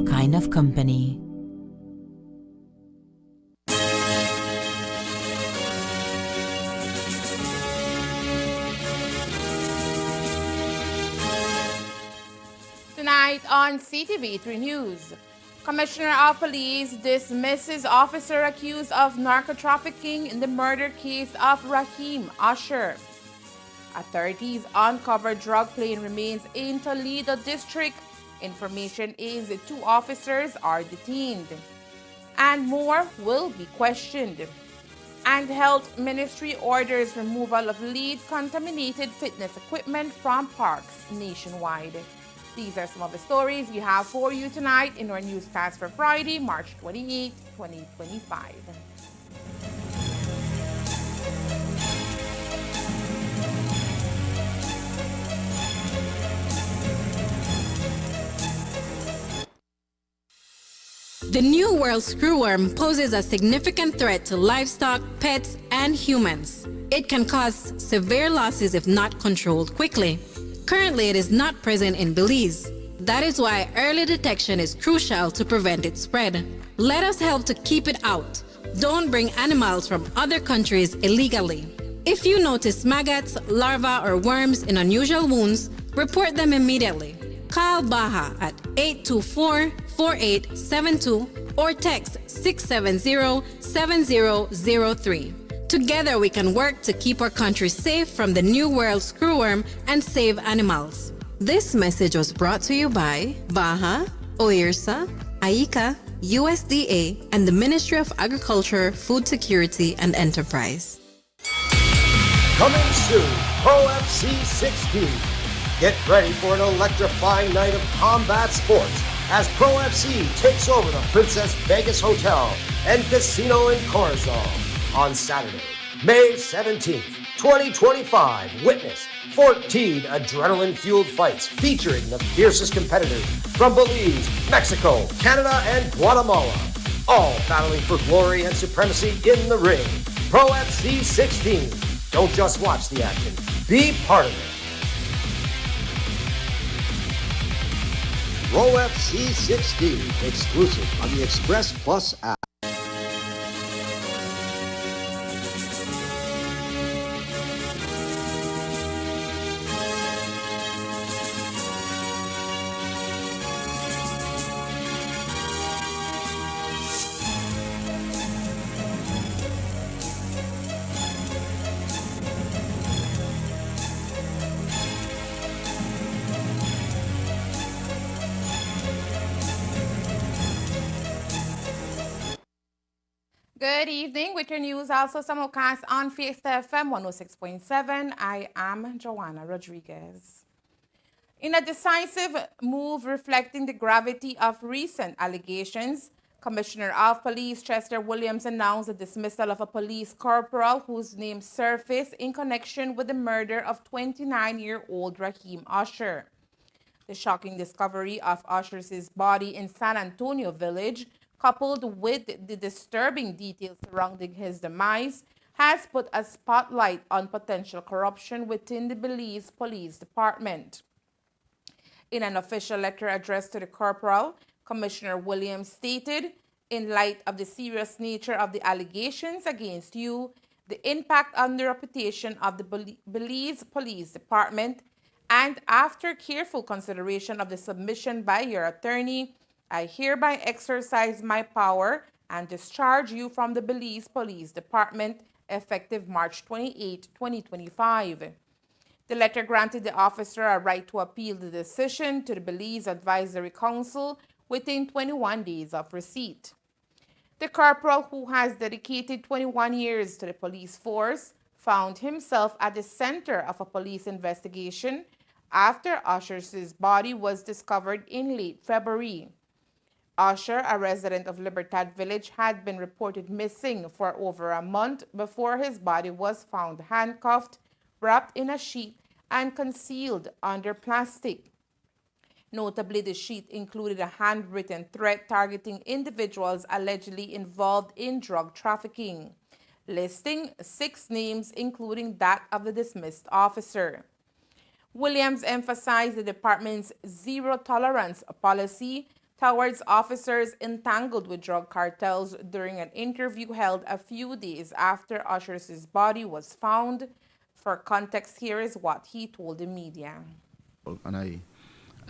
kind of company. Tonight on Ctv3 News, Commissioner of Police dismisses officer accused of narco-trafficking in the murder case of Raheem Usher. Authorities uncover drug plane remains in Toledo District. Information is 2 officers are detained. And more will be questioned. And Health Ministry orders removal of lead-contaminated fitness equipment from parks nationwide. These are some of the stories we have for you tonight in our newscast for Friday, March 28, 2025. The New World screwworm poses a significant threat to livestock, pets, and humans. It can cause severe losses if not controlled quickly. Currently, it is not present in Belize. That is why early detection is crucial to prevent its spread. Let us help to keep it out. Don't bring animals from other countries illegally. If you notice maggots, larvae, or worms in unusual wounds, report them immediately. Call Baja at 824-4872 or text 670-7003. Together we can work to keep our country safe from the New World screwworm and save animals. This message was brought to you by Baja, OIRSA, AICA, USDA, and the Ministry of Agriculture, Food Security, and Enterprise. Coming soon, Pro FC 16. Get ready for an electrifying night of combat sports as Pro FC takes over the Princess Vegas Hotel and Casino in Corazon on Saturday, May 17th, 2025. Witness 14 adrenaline-fueled fights featuring the fiercest competitors from Belize, Mexico, Canada, and Guatemala, all battling for glory and supremacy in the ring. Pro FC 16. Don't just watch the action, be part of it. Pro FC 16, exclusive on the Express Plus app. Good evening. With your news also simulcast on Fiesta FM 106.7. I am Joanna Rodriguez. In a decisive move reflecting the gravity of recent allegations, Commissioner of Police Chester Williams announced the dismissal of a police corporal whose name surfaced in connection with the murder of 29-year-old Raheem Usher. The shocking discovery of Usher's body in San Antonio Village, coupled with the disturbing details surrounding his demise, has put a spotlight on potential corruption within the Belize Police Department. In an official letter addressed to the corporal, Commissioner Williams stated, "In light of the serious nature of the allegations against you, the impact on the reputation of the Belize Police Department, and after careful consideration of the submission by your attorney, I hereby exercise my power and discharge you from the Belize Police Department effective March 28, 2025. The letter granted the officer a right to appeal the decision to the Belize Advisory Council within 21 days of receipt. The corporal, who has dedicated 21 years to the police force, found himself at the center of a police investigation after Usher's body was discovered in late February. Usher, a resident of Libertad Village, had been reported missing for over a month before his body was found handcuffed, wrapped in a sheet, and concealed under plastic. Notably, the sheet included a handwritten threat targeting individuals allegedly involved in drug trafficking, listing 6 names, including that of the dismissed officer. Williams emphasized the department's zero-tolerance policy, towards officers entangled with drug cartels during an interview held a few days after Usher's body was found. For context, here is what he told the media. And I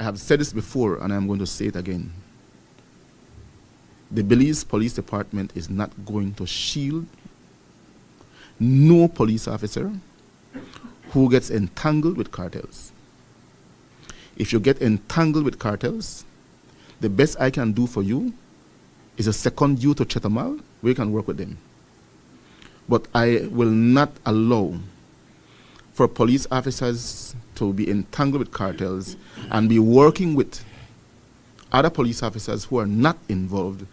have said this before, and I'm going to say it again. The Belize Police Department is not going to shield no police officer who gets entangled with cartels. If you get entangled with cartels, the best I can do for you is to second you to Chetamal, where you can work with them. But I will not allow for police officers to be entangled with cartels and be working with other police officers who are not involved,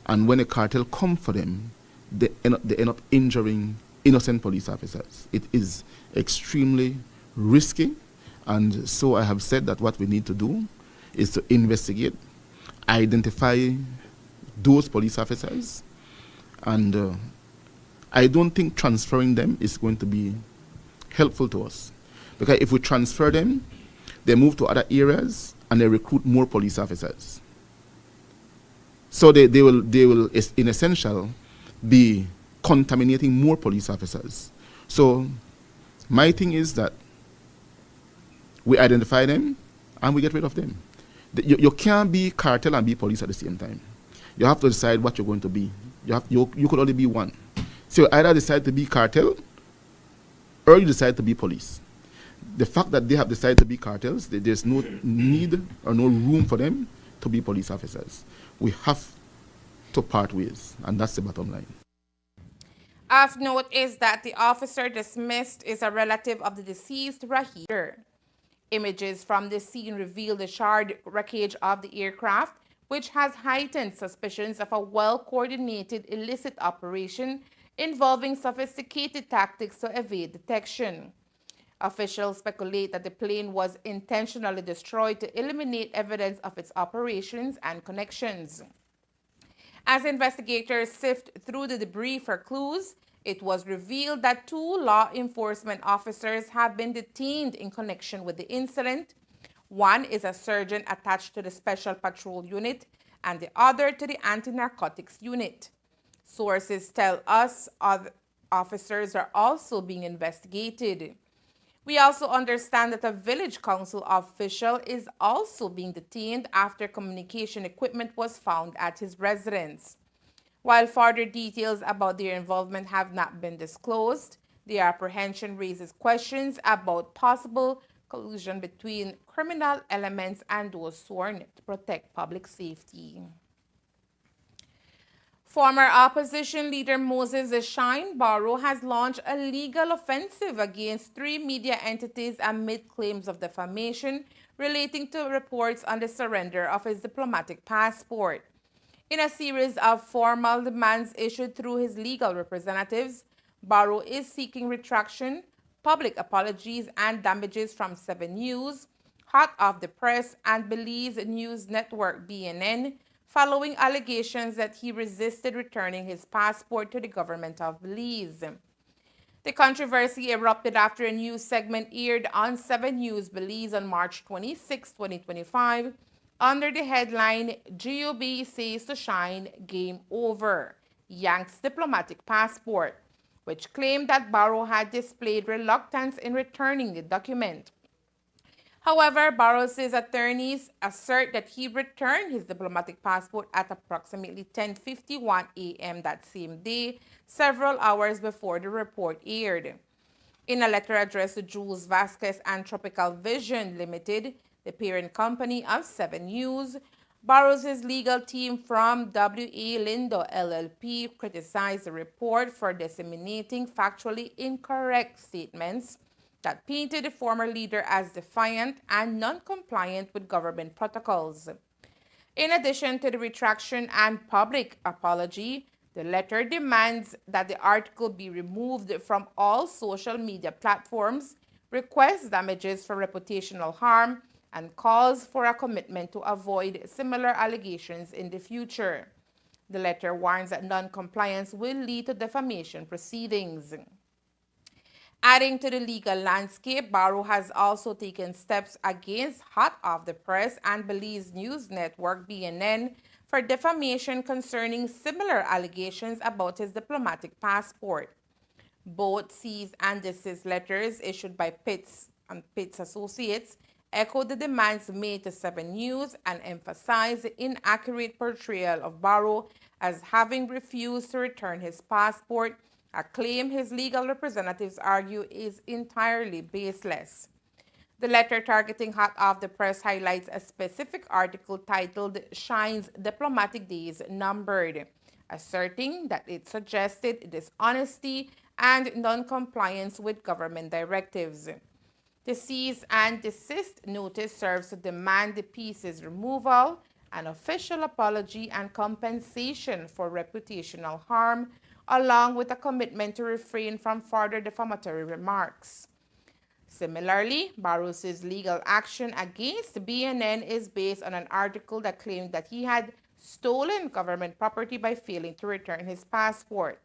and when a cartel come for them, they end up injuring innocent police officers. It is extremely risky, and so I have said that what we need to do is to investigate, identify those police officers, and I don't think transferring them is going to be helpful to us. Because if we transfer them, they move to other areas and they recruit more police officers. So they will in essential be contaminating more police officers. So my thing is that we identify them and we get rid of them. You can't be cartel and be police at the same time. You have to decide what you're going to be. You could only be one. So you either decide to be cartel or you decide to be police. The fact that they have decided to be cartels, there's no need or no room for them to be police officers. We have to part ways, and that's the bottom line. Of note is that the officer dismissed is a relative of the deceased Rahir. Images from the scene reveal the charred wreckage of the aircraft, which has heightened suspicions of a well-coordinated illicit operation involving sophisticated tactics to evade detection. Officials speculate that the plane was intentionally destroyed to eliminate evidence of its operations and connections. As investigators sift through the debris for clues, it was revealed that 2 law enforcement officers have been detained in connection with the incident. One is a sergeant attached to the Special Patrol Unit and the other to the Anti-Narcotics Unit. Sources tell us other officers are also being investigated. We also understand that a village council official is also being detained after communication equipment was found at his residence. While further details about their involvement have not been disclosed, the apprehension raises questions about possible collusion between criminal elements and those sworn to protect public safety. Former opposition leader Moses Shine Barrow has launched a legal offensive against 3 media entities amid claims of defamation relating to reports on the surrender of his diplomatic passport. In a series of formal demands issued through his legal representatives, Barrow is seeking retraction, public apologies, and damages from 7 News, Hot Off the Press, and Belize News Network (BNN), following allegations that he resisted returning his passport to the government of Belize. The controversy erupted after a news segment aired on 7 News Belize on March 26, 2025, under the headline, "GOB says to Shine, game over, yanks diplomatic passport," which claimed that Barrow had displayed reluctance in returning the document. However, Barrow's attorneys assert that he returned his diplomatic passport at approximately 10:51 a.m. that same day, several hours before the report aired. In a letter addressed to Jules Vasquez and Tropical Vision Limited, the parent company of 7 News, Barrow's legal team from W.A. Lindo LLP criticized the report for disseminating factually incorrect statements that painted the former leader as defiant and non-compliant with government protocols. In addition to the retraction and public apology, the letter demands that the article be removed from all social media platforms, requests damages for reputational harm, and calls for a commitment to avoid similar allegations in the future. The letter warns that non-compliance will lead to defamation proceedings. Adding to the legal landscape, Barrow has also taken steps against Hot Off the Press and Belize News Network, BNN, for defamation concerning similar allegations about his diplomatic passport. Both cease and desist letters issued by Pitts and Pitts Associates echoed the demands made to 7 News and emphasized the inaccurate portrayal of Barrow as having refused to return his passport, a claim his legal representatives argue is entirely baseless. The letter targeting Hot Off the Press highlights a specific article titled "Shine's Diplomatic Days Numbered," asserting that it suggested dishonesty and non-compliance with government directives. The cease and desist notice serves to demand the piece's removal, an official apology, and compensation for reputational harm, along with a commitment to refrain from further defamatory remarks. Similarly, Barrow's legal action against BNN is based on an article that claimed that he had stolen government property by failing to return his passport.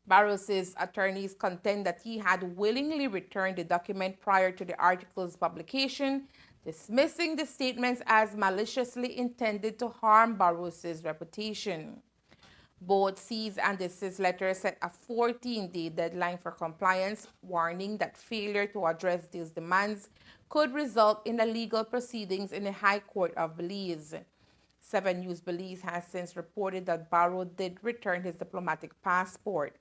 Barrow's attorneys contend that he had willingly returned the document prior to the article's publication, dismissing the statements as maliciously intended to harm Barrow's reputation. Both cease and desist letters set a 14-day deadline for compliance, warning that failure to address these demands could result in illegal proceedings in the High Court of Belize. 7 News Belize has since reported that Barrow did return his diplomatic passport.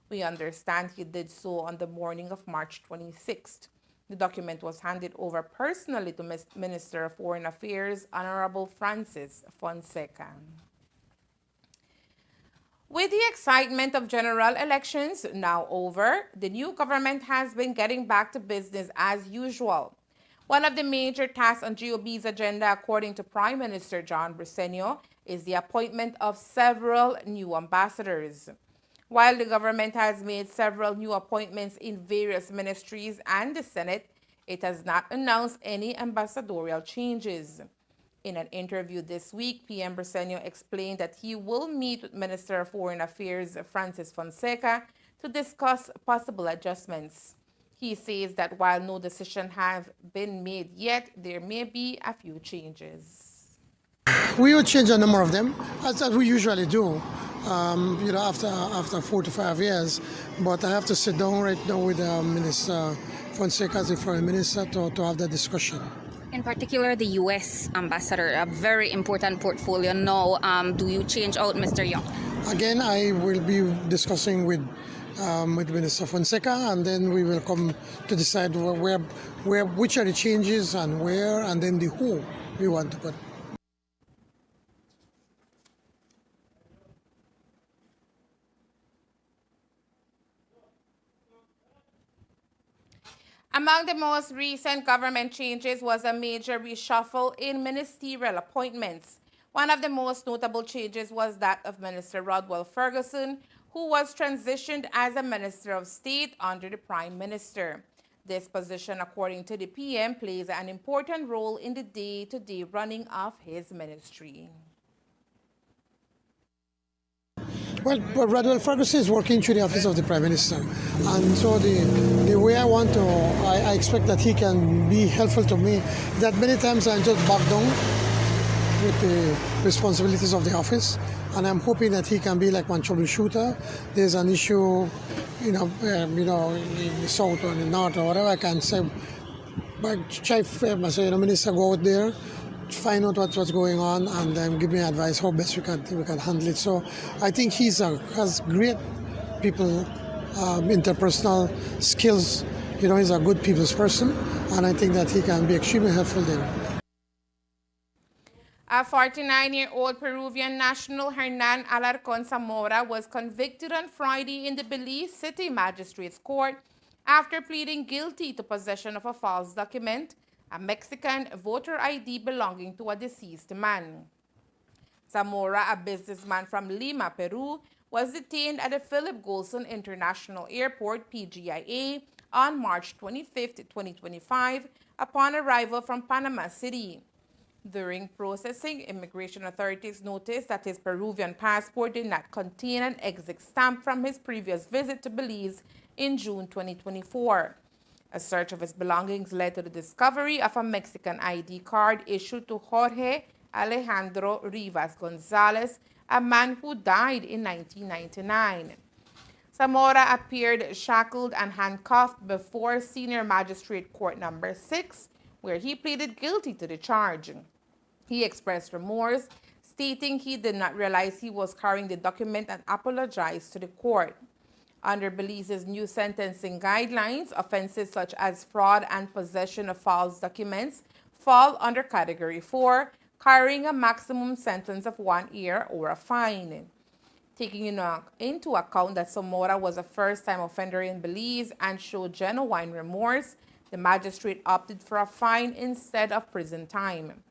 We understand he did so on the morning of March 26th. The document was handed over personally to Minister of Foreign Affairs, Honorable Francis Fonseca. With the excitement of general elections now over, the new government has been getting back to business as usual. One of the major tasks on GOB's agenda, according to Prime Minister John Briceño, is the appointment of several new ambassadors. While the government has made several new appointments in various ministries and the Senate, it has not announced any ambassadorial changes. In an interview this week, PM Briceño explained that he will meet with Minister of Foreign Affairs Francis Fonseca to discuss possible adjustments. He says that while no decision has been made yet, there may be a few changes. We will change a number of them, as we usually do, after 4 to 5 years. But I have to sit down right now with Minister Fonseca as the Foreign Minister to have that discussion. In particular, the U.S. ambassador, a very important portfolio now. Do you change out Mr. Young? Again, I will be discussing with Minister Fonseca, and then we will come to decide which are the changes and where, and then the who we want to put. Among the most recent government changes was a major reshuffle in ministerial appointments. One of the most notable changes was that of Minister Rodwell Ferguson, who was transitioned as a Minister of State under the Prime Minister. This position, according to the PM, plays an important role in the day-to-day running of his ministry. Well, Rodwell Ferguson is working through the office of the Prime Minister, and so the way I expect that he can be helpful to me, that many times I'm just bogged down with the responsibilities of the office, and I'm hoping that he can be like one troubleshooter. There's an issue, in the south or in the north or whatever, I can say, but Minister, go out there, find out what's going on, and then give me advice how best we can handle it. So I think he has great people, interpersonal skills. He's a good people's person, and I think that he can be extremely helpful there. A 49-year-old Peruvian national, Hernan Alarcón Zamora, was convicted on Friday in the Belize City Magistrates Court after pleading guilty to possession of a false document, a Mexican voter ID belonging to a deceased man. Zamora, a businessman from Lima, Peru, was detained at the Philip Golson International Airport, PGIA, on March 25, 2025, upon arrival from Panama City. During processing, immigration authorities noticed that his Peruvian passport did not contain an exit stamp from his previous visit to Belize in June 2024. A search of his belongings led to the discovery of a Mexican ID card issued to Jorge Alejandro Rivas Gonzalez, a man who died in 1999. Zamora appeared shackled and handcuffed before Senior Magistrate Court Number 6, where he pleaded guilty to the charge. He expressed remorse, stating he did not realize he was carrying the document and apologized to the court. Under Belize's new sentencing guidelines, offenses such as fraud and possession of false documents fall under Category 4, carrying a maximum sentence of 1 year or a fine. Taking into account that Zamora was a first-time offender in Belize and showed genuine remorse, the magistrate opted for a fine instead of prison time.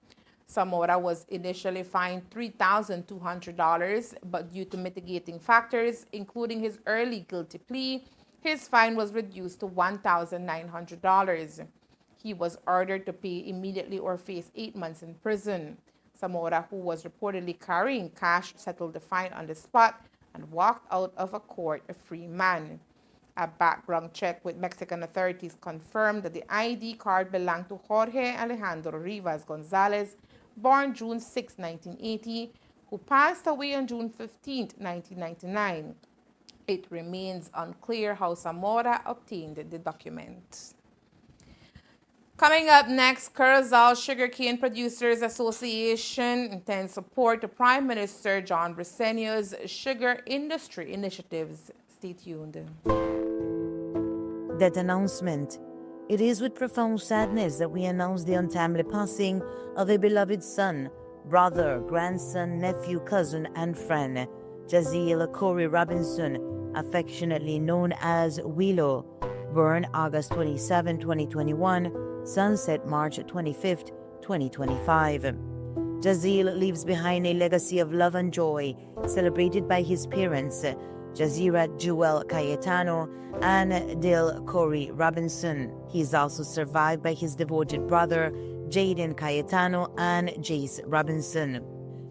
Zamora was initially fined $3,200, but due to mitigating factors, including his early guilty plea, his fine was reduced to $1,900. He was ordered to pay immediately or face 8 months in prison. Zamora, who was reportedly carrying cash, settled the fine on the spot and walked out of a court a free man. A background check with Mexican authorities confirmed that the ID card belonged to Jorge Alejandro Rivas Gonzalez, born June 6, 1980, who passed away on June 15, 1999. It remains unclear how Zamora obtained the document. Coming up next, Curacao Sugarcane Producers Association intends support to Prime Minister John Briceño's sugar industry initiatives. Stay tuned. That announcement. It is with profound sadness that we announce the untimely passing of a beloved son, brother, grandson, nephew, cousin, and friend, Jaziel Corey Robinson, affectionately known as Willow, born August 27, 2021, sunset March 25, 2025. Jaziel leaves behind a legacy of love and joy, celebrated by his parents, Jazira Jewel Cayetano and Dale Corey Robinson. He is also survived by his devoted brother, Jaden Cayetano and Jace Robinson.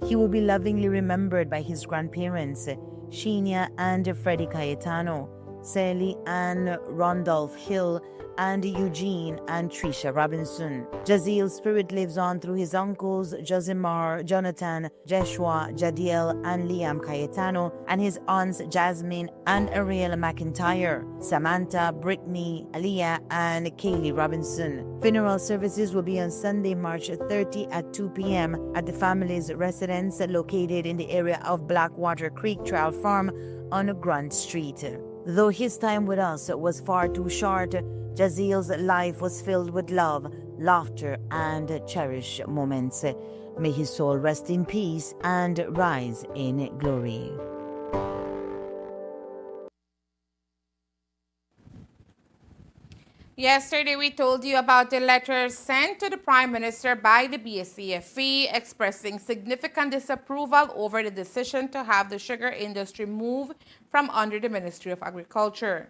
He will be lovingly remembered by his grandparents, Sheenia and Freddie Cayetano, Sally and Randolph Hill, and Eugene and Trisha Robinson. Jaziel's spirit lives on through his uncles Josimar, Jonathan, Joshua, Jadiel, and Liam Cayetano, and his aunts Jasmine and Ariel McIntyre, Samantha, Brittany, Aliyah, and Kaylee Robinson. Funeral services will be on Sunday, March 30 at 2 p.m. at the family's residence located in the area of Blackwater Creek Trail Farm on Grant Street. Though his time with us was far too short, Jaziel's life was filled with love, laughter, and cherished moments. May his soul rest in peace and rise in glory. Yesterday, we told you about the letter sent to the Prime Minister by the BSCFE expressing significant disapproval over the decision to have the sugar industry move from under the Ministry of Agriculture.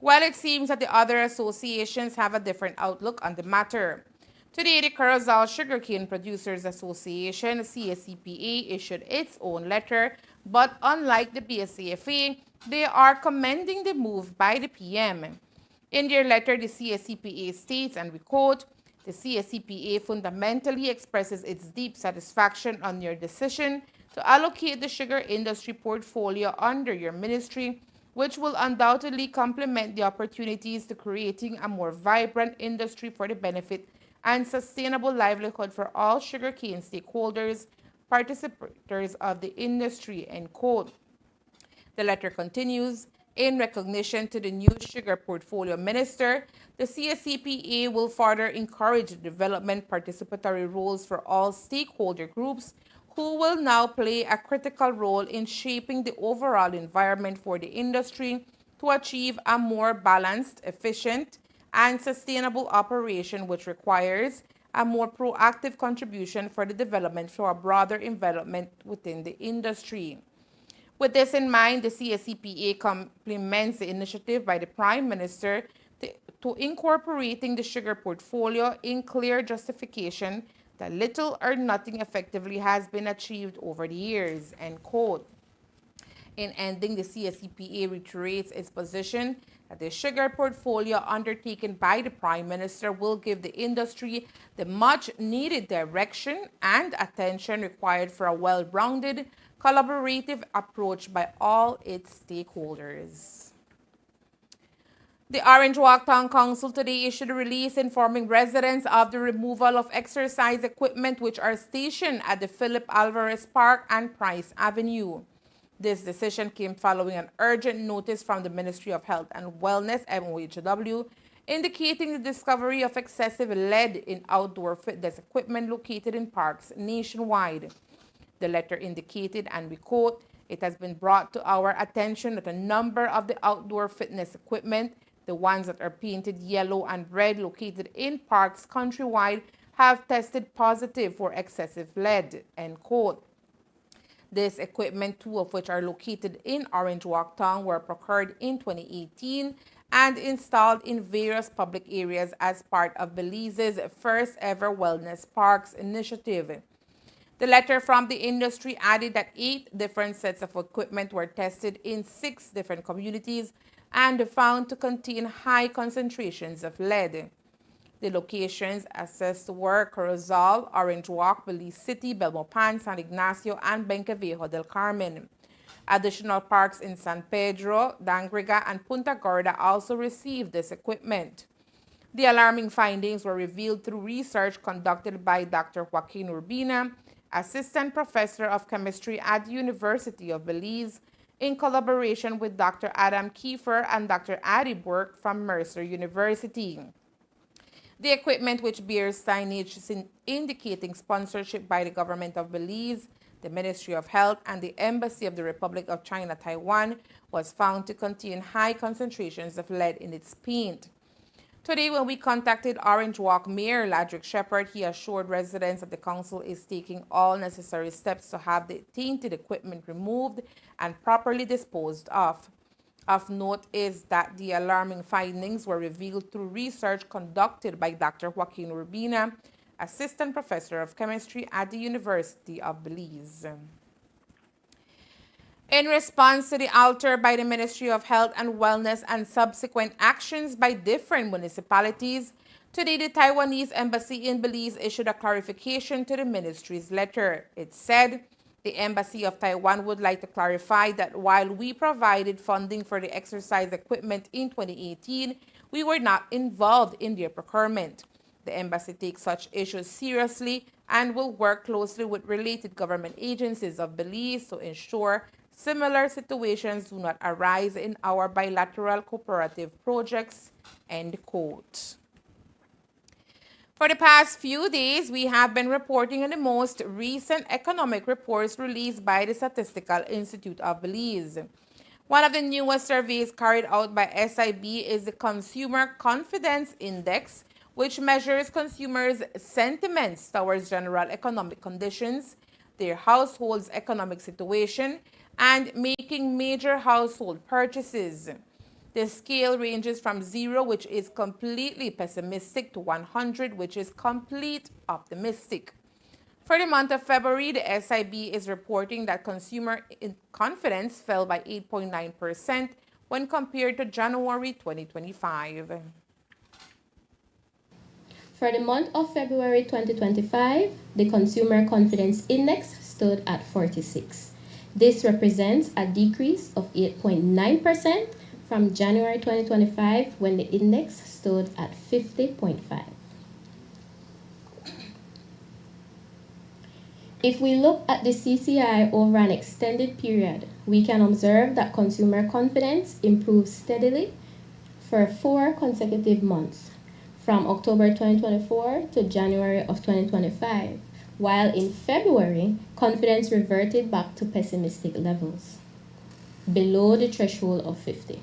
Well, it seems that the other associations have a different outlook on the matter. Today, the Curacao Sugarcane Producers Association, CSCPA, issued its own letter, but unlike the BSCFA, they are commending the move by the PM. In their letter, the CSCPA states, and we quote, "The CSCPA fundamentally expresses its deep satisfaction on your decision to allocate the sugar industry portfolio under your ministry, which will undoubtedly complement the opportunities to creating a more vibrant industry for the benefit and sustainable livelihood for all sugarcane stakeholders, participators of the industry," end quote. The letter continues, "In recognition to the new sugar portfolio minister, the CSCPA will further encourage the development participatory roles for all stakeholder groups who will now play a critical role in shaping the overall environment for the industry to achieve a more balanced, efficient, and sustainable operation, which requires a more proactive contribution for the development for a broader envelopment within the industry." With this in mind, the CSCPA complements the initiative by the Prime Minister to incorporating the sugar portfolio in clear justification that little or nothing effectively has been achieved over the years, end quote. In ending, the CSCPA reiterates its position that the sugar portfolio undertaken by the Prime Minister will give the industry the much-needed direction and attention required for a well-rounded, collaborative approach by all its stakeholders. The Orange Walk Town Council today issued a release informing residents of the removal of exercise equipment which are stationed at the Philip Alvarez Park and Price Avenue. This decision came following an urgent notice from the Ministry of Health and Wellness, MOHW, indicating the discovery of excessive lead in outdoor fitness equipment located in parks nationwide. The letter indicated, and we quote, "It has been brought to our attention that a number of the outdoor fitness equipment, the ones that are painted yellow and red located in parks countrywide, have tested positive for excessive lead," end quote. This equipment, two of which are located in Orange Walk Town, were procured in 2018 and installed in various public areas as part of Belize's first ever Wellness Parks initiative. The letter from the industry added that 8 different sets of equipment were tested in 6 different communities and found to contain high concentrations of lead. The locations assessed were Corozal, Orange Walk, Belize City, Belmopan, San Ignacio, and Benquevejo del Carmen. Additional parks in San Pedro, Dangriga, and Punta Gorda also received this equipment. The alarming findings were revealed through research conducted by Dr. Joaquin Urbina, Assistant Professor of Chemistry at the University of Belize, in collaboration with Dr. Adam Kiefer and Dr. Addie Burke from Mercer University. The equipment, which bears signage indicating sponsorship by the government of Belize, the Ministry of Health, and the Embassy of the Republic of China, Taiwan, was found to contain high concentrations of lead in its paint. Today, when we contacted Orange Walk Mayor Ladrick Shepherd, he assured residents that the council is taking all necessary steps to have the tainted equipment removed and properly disposed of. Of note is that the alarming findings were revealed through research conducted by Dr. Joaquin Urbina, Assistant Professor of Chemistry at the University of Belize. In response to the alter by the Ministry of Health and Wellness and subsequent actions by different municipalities, today the Taiwanese Embassy in Belize issued a clarification to the ministry's letter. It said, "The Embassy of Taiwan would like to clarify that while we provided funding for the exercise equipment in 2018, we were not involved in their procurement. The Embassy takes such issues seriously and will work closely with related government agencies of Belize to ensure similar situations do not arise in our bilateral cooperative projects," end quote. For the past few days, we have been reporting on the most recent economic reports released by the Statistical Institute of Belize. One of the newest surveys carried out by SIB is the Consumer Confidence Index, which measures consumers' sentiments towards general economic conditions, their household's economic situation, and making major household purchases. The scale ranges from 0, which is completely pessimistic, to 100, which is complete optimistic. For the month of February, the SIB is reporting that consumer confidence fell by 8.9% when compared to January 2025. For the month of February 2025, the Consumer Confidence Index stood at 46. This represents a decrease of 8.9% from January 2025, when the index stood at 50.5. If we look at the CCI over an extended period, we can observe that consumer confidence improved steadily for 4 consecutive months, from October 2024 to January of 2025, while in February, confidence reverted back to pessimistic levels, below the threshold of 50.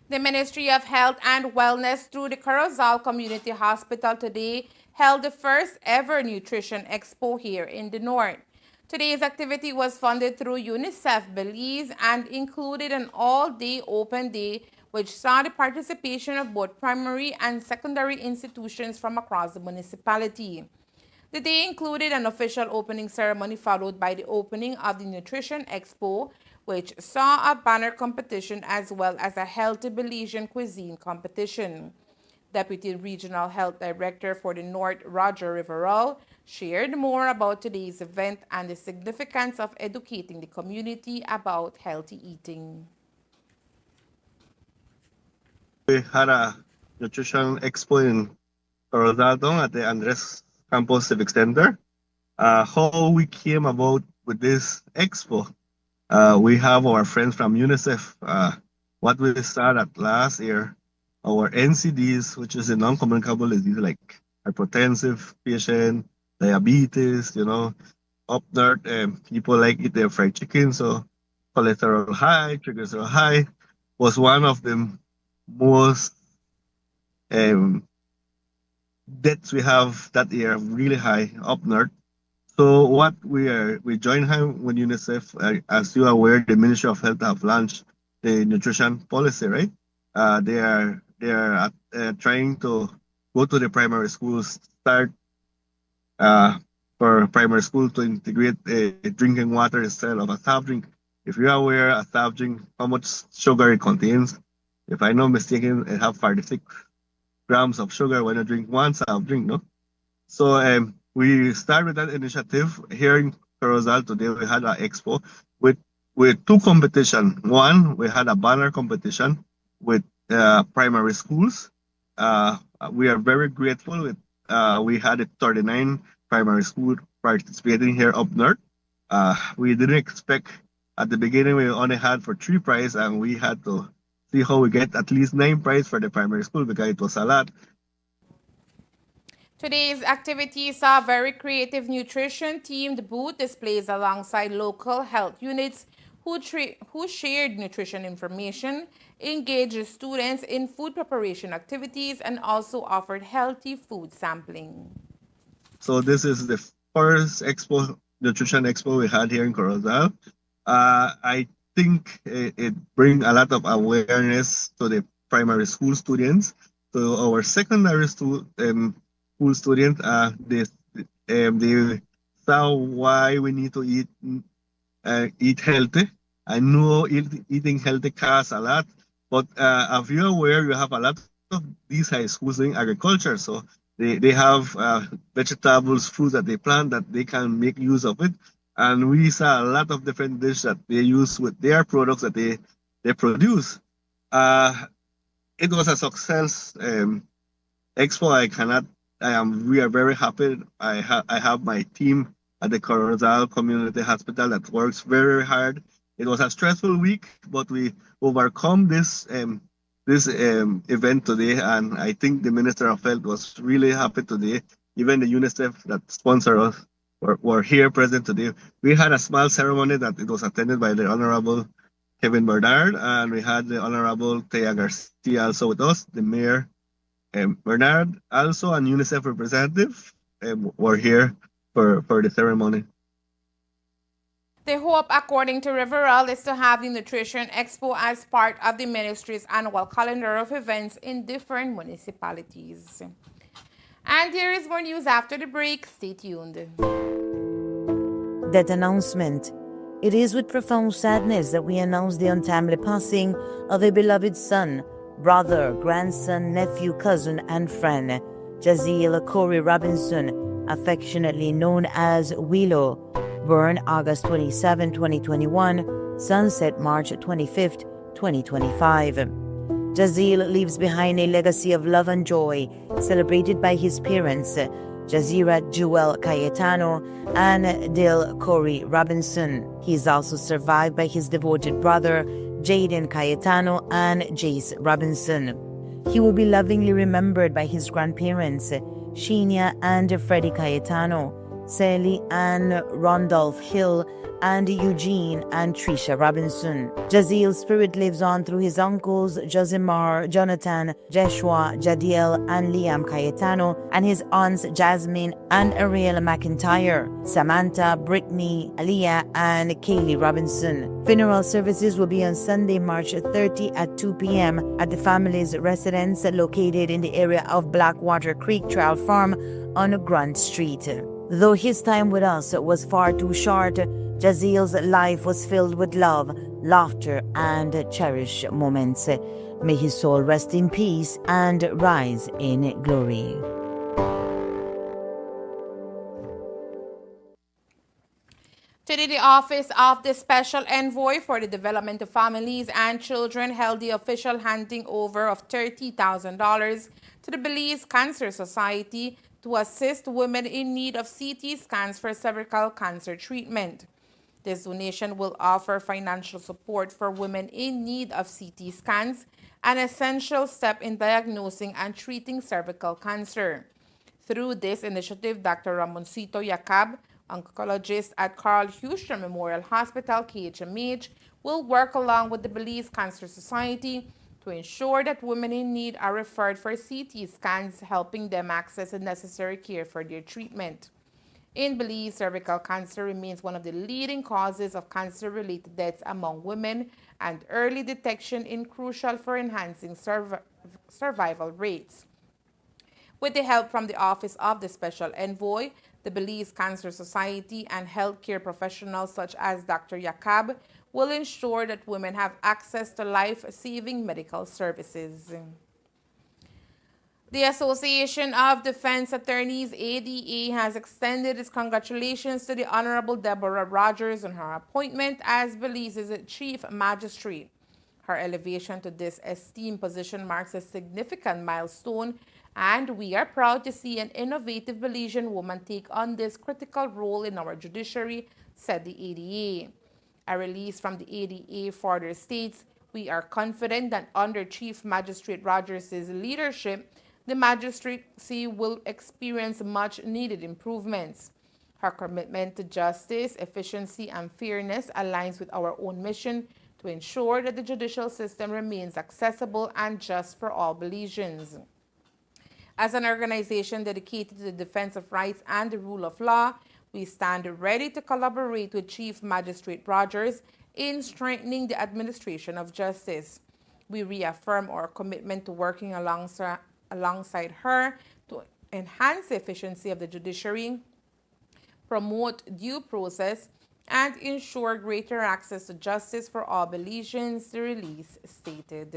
The Ministry of Health and Wellness, through the Corozal Community Hospital, today held the first ever Nutrition Expo here in the North. Today's activity was funded through UNICEF Belize and included an all-day open day, which saw the participation of both primary and secondary institutions from across the municipality. The day included an official opening ceremony followed by the opening of the Nutrition Expo, which saw a banner competition as well as a healthy Belizean cuisine competition. Deputy Regional Health Director for the North, Roger Riverall, shared more about today's event and the significance of educating the community about healthy eating. We had a nutrition expo in Coronado at the Andres Campos Civic Center. How we came about with this expo, we have our friends from UNICEF. What we started last year, our NCDs, which is a non-communicable disease like hypertensive patient, diabetes, up north, people like eat their fried chicken, so cholesterol high, triglyceride high, was one of the most deaths we have that year, really high up north. So what we joined hands with UNICEF. As you are aware, the Ministry of Health have launched the nutrition policy, right? They are trying to go to the primary schools, start for primary school to integrate drinking water instead of a soft drink. If you are aware, a soft drink, how much sugar it contains, if I'm not mistaken, it have 46 grams of sugar when you drink one soft drink, no? So we started with that initiative here in Corozal. Today we had an expo with two competition. One, we had a banner competition with primary schools. We are very grateful with we had 39 primary schools participating here up north. We didn't expect at the beginning, we only had for 3 prizes, and we had to see how we get at least 9 prizes for the primary school because it was a lot. Today's activity saw a very creative nutrition-themed booth displays alongside local health units who shared nutrition information, engaged students in food preparation activities, and also offered healthy food sampling. So this is the first nutrition expo we had here in Corozal. I think it brings a lot of awareness to the primary school students. So our secondary school students, they saw why we need to eat healthy. I know eating healthy costs a lot, but if you're aware, you have a lot of these high schools doing agriculture. So they have vegetables, fruits that they plant that they can make use of it. And we saw a lot of different dishes that they use with their products that they produce. It was a success expo. We are very happy. I have my team at the Corozal Community Hospital that works very hard. It was a stressful week, but we overcome this event today, and I think the Minister of Health was really happy today. Even the UNICEF that sponsor us were here present today. We had a small ceremony that it was attended by the Honorable Kevin Bernard, and we had the Honorable Thea Garcia also with us, the Mayor Bernard, also and UNICEF representative were here for the ceremony. The hope, according to Riverall, is to have the Nutrition Expo as part of the ministry's annual calendar of events in different municipalities. And there is more news after the break. Stay tuned. That announcement. It is with profound sadness that we announce the untimely passing of a beloved son, brother, grandson, nephew, cousin, and friend, Jaziel Corey Robinson, affectionately known as Willow, born August 27, 2021, sunset March 25, 2025. Jaziel leaves behind a legacy of love and joy, celebrated by his parents, Jazira Jewel Cayetano and Dale Corey Robinson. He is also survived by his devoted brother, Jaden Cayetano and Jace Robinson. He will be lovingly remembered by his grandparents, Sheenia and Freddie Cayetano, Sally and Randolph Hill, and Eugene and Trisha Robinson. Jaziel's spirit lives on through his uncles Josimar, Jonathan, Joshua, Jadiel, and Liam Cayetano, and his aunts Jasmine and Ariel McIntyre, Samantha, Brittany, Aliyah, and Kaylee Robinson. Funeral services will be on Sunday, March 30 at 2 p.m. at the family's residence located in the area of Blackwater Creek Trail Farm on Grant Street. Though his time with us was far too short, Jaziel's life was filled with love, laughter, and cherished moments. May his soul rest in peace and rise in glory. Today, the Office of the Special Envoy for the Development of Families and Children held the official handing over of $30,000 to the Belize Cancer Society to assist women in need of CT scans for cervical cancer treatment. This donation will offer financial support for women in need of CT scans, an essential step in diagnosing and treating cervical cancer. Through this initiative, Dr. Ramoncito Yacab, oncologist at Carl Houston Memorial Hospital, KHMH, will work along with the Belize Cancer Society to ensure that women in need are referred for CT scans, helping them access the necessary care for their treatment. In Belize, cervical cancer remains one of the leading causes of cancer-related deaths among women, and early detection is crucial for enhancing survival rates. With the help from the Office of the Special Envoy, the Belize Cancer Society, and healthcare professionals such as Dr. Yacab will ensure that women have access to life-saving medical services. The Association of Defense Attorneys, ADA, has extended its congratulations to the Honorable Deborah Rogers on her appointment as Belize's Chief Magistrate. Her elevation to this esteemed position marks a significant milestone, and we are proud to see an innovative Belizean woman take on this critical role in our judiciary, said the ADA. A release from the ADA further states, "We are confident that under Chief Magistrate Rogers' leadership, the magistracy will experience much-needed improvements. Her commitment to justice, efficiency, and fairness aligns with our own mission to ensure that the judicial system remains accessible and just for all Belizeans. As an organization dedicated to the defense of rights and the rule of law, we stand ready to collaborate with Chief Magistrate Rogers in strengthening the administration of justice. We reaffirm our commitment to working alongside her to enhance the efficiency of the judiciary, promote due process, and ensure greater access to justice for all Belizeans," the release stated.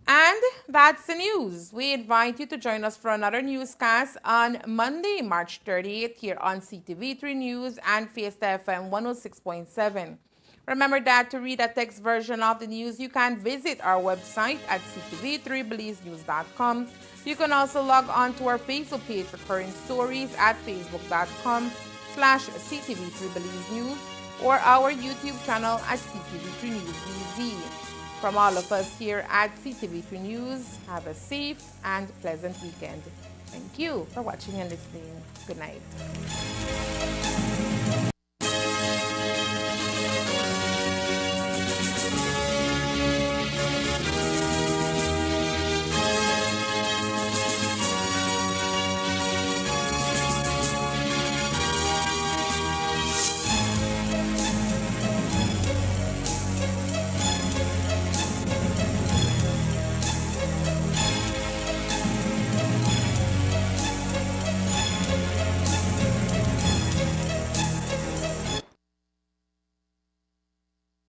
And that's the news. We invite you to join us for another newscast on Monday, March 38th, here on Ctv3 News and Fiesta FM 106.7. Remember that to read a text version of the news, you can visit our website at ctv3belizenews.com. You can also log on to our Facebook page for current stories at facebook.com/ctv3belizenews or our YouTube channel at Ctv3 News BZ. From all of us here at Ctv3 News, have a safe and pleasant weekend. Thank you for watching and listening. Good night.